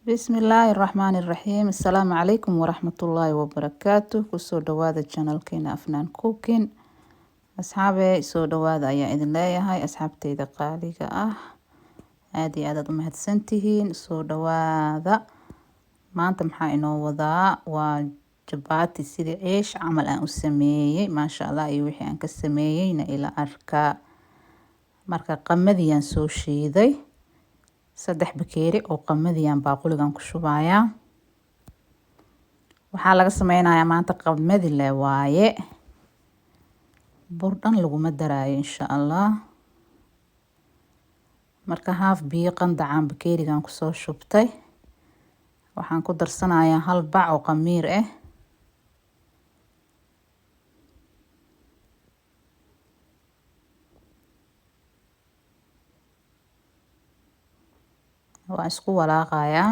بسم الله الرحمن الرحيم السلام عليكم ورحمة الله وبركاته كسو دوادا channel كينا أفنان كوكين أصحابي سو دوادا أيا إذن لا هاي أصحاب تيدا قاليقا عادي عدد مهدسنتهين سو دوادا ما أنت محا إنو وضاء وجباتي سيدي عيش عمل أن أسميي ما شاء الله يوحي أنك السمييين إلى أركا marka qamadiyaan soo shiiday 3 bakeeri oo qamadiyaan baaquligan ku shubaaya waxaa laga sameynayaa maanta qamadi le waaye bur dhan laguma daraayo insha Allah marka haaf biyo qandacaan bakeerigan ku soo shubtay waxaan ku darsanayaa hal bac oo qamiir ah waa isku walaaqayaa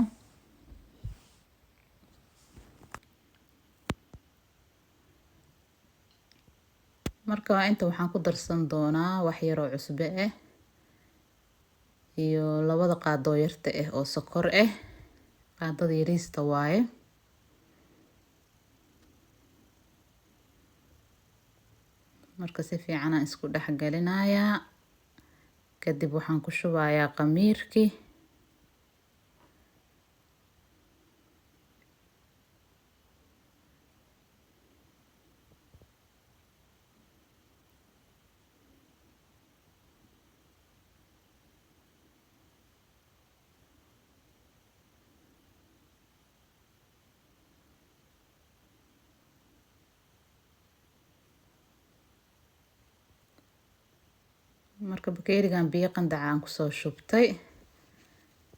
marka inta waxaan ku darsan doonaa wax yar oo cusbe ah iyo labada qaado yarta ah oo sokor ah qaadada yariista waaye marka si fiican aan isku dhex galinayaa kadib waxaan ku shubayaa qamiirkii marka bakeerigan biyo qandacaan ku soo shubtay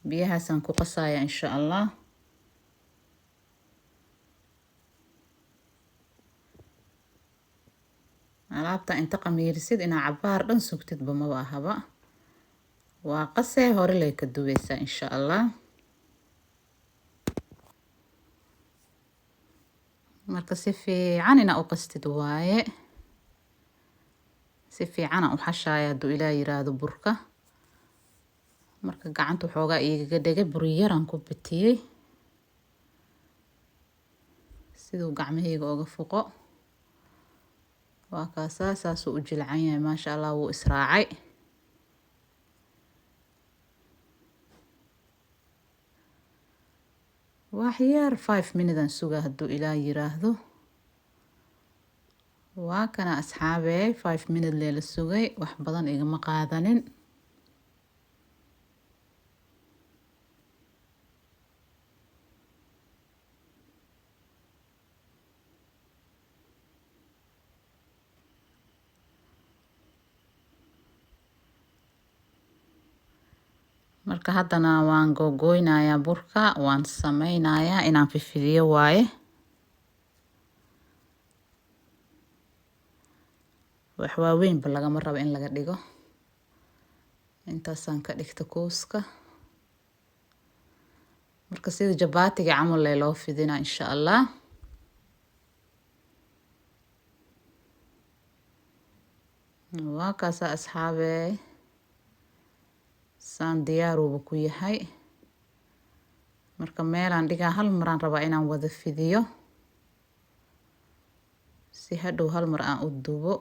biyahaasaan ku qasayaa insha Allah alaabta inta qamiirisid ina cabaar dhan sugtid ba ma ahaba waa qasee hore lay ka duwaysaa insha Allah marka si fiican ina u qastid waaye si fiican u xashaaya haduu Ilaahay yiraahdo burka marka gacanta xoogaa iiga dhigay bur yaran ku bitiyay sidoo gacmahayga uga fuqo waa kaas u jilcan yahay ma sha Allah wuu israacay wax yar 5 minutes suga haduu Ilaahay yiraahdo waa kana asxaabe 5 minutes leela sugay wax badan igama qaadanin marka haddana waan gogoynayaa burka waan sameynayaa inaan fifidiyo waaye wax waaweyn ba laga rabo in laga dhigo intaasaan ka dhigta kooska marka sida jabaatiga camal loo fidina insha Allah waa kaas asxaabe saan diyaar uu ku yahay marka meelaan dhigaa hal mar aan rabaa inaan wada fidiyo si hadhow hal mar aan u dubo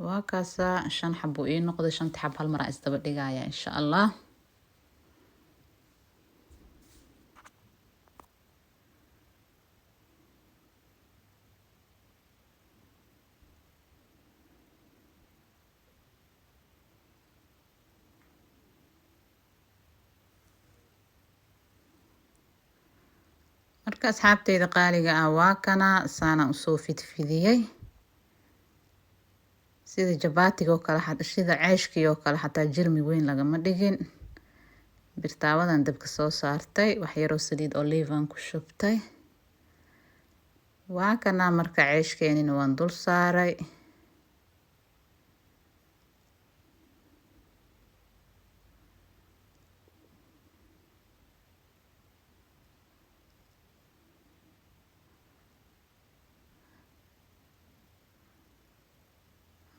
waa kaas 5 xabo ii noqdo 5 xabo hal mar aan isdaba dhigayaa insha Allah marka asxaabteyda qaaliga ah waa kana saana u soo fidfidiyay sida jabaatiga oo kala xad sida ceeshkii oo kala xataa jirmi weyn lagama dhigin birtaawadan dabka soo saartay wax yar oo saliid olive aan ku shubtay waa kana marka ceeshkeenina waan dul saaray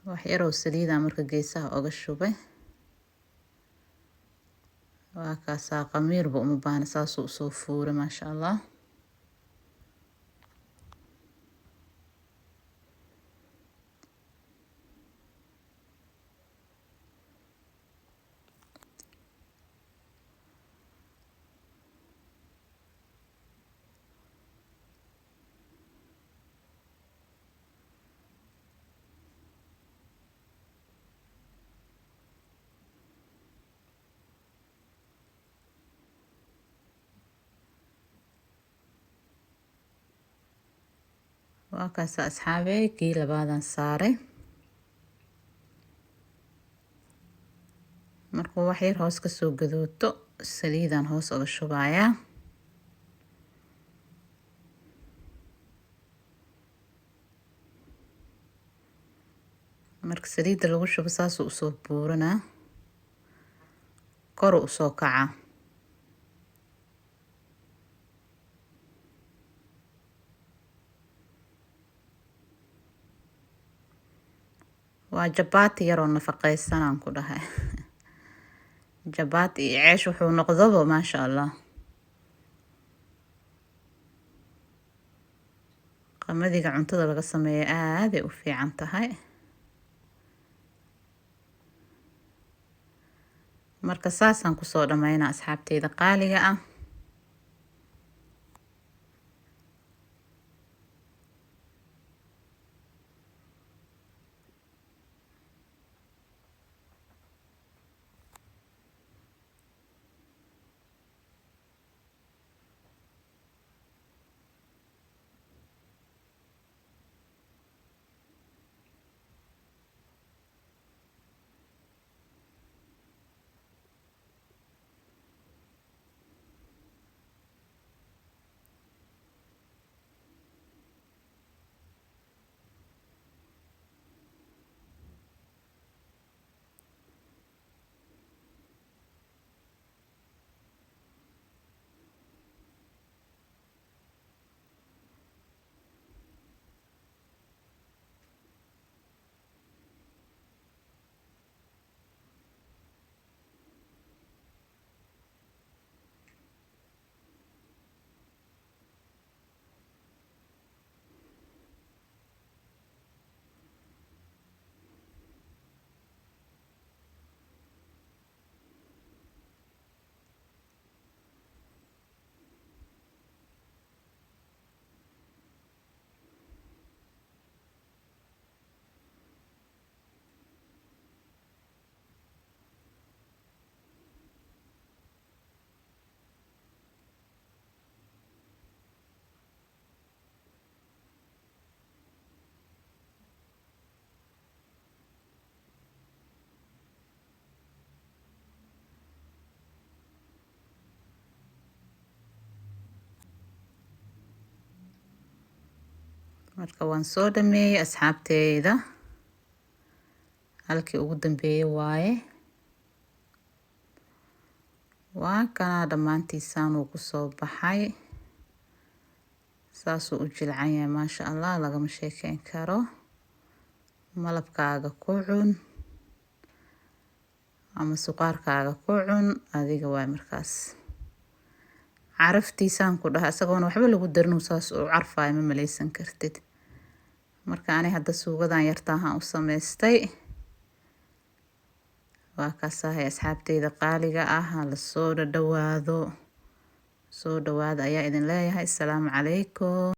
wax yar oo saliid ah marka geesaha uga shubay. waa kaasaa qamiirba uma baahna saasuu usoo fuuray maasha allah. waa kaasa asxaabey kii labaadan saaray. markuu wax yar hoos kasoo gaduuto saliidan hoos uga shubayaa. marka saliida lagu shubo saasuu usoo buuranaa, koru usoo kaca. waa jabaati yaroo nafaqaysanaan ku dhahay. jabaati iyo ceesh wuxuu noqdaba maasha allah. qamadiga cuntada laga sameeyo aaday u fiican tahay. marka saasaan kusoo dhamaynaa asxaabteyda qaaliga ah. marka waan soo dhameeyay asxaabteyda. halkii ugu dambeeyay waaye. waa kana dhammaantiisaan uu kusoo baxay. saasuu u jilcan yahay maasha allah, lagama sheekeyn karo. malabkaaga ku cun ama suqaarkaaga ku cun, adiga waay markaas. caraftiisaan ku dhahay isagoona waxba lagu darin saas u carfaayo ma maleysan kartid. marka ani hadda suugadan yartaahan u samaystay. waa kaasahay asxaabteyda qaaliga ah, la soo dhawaado. soo dhawaada ayaa idin leeyahay. assalaamu calaykum.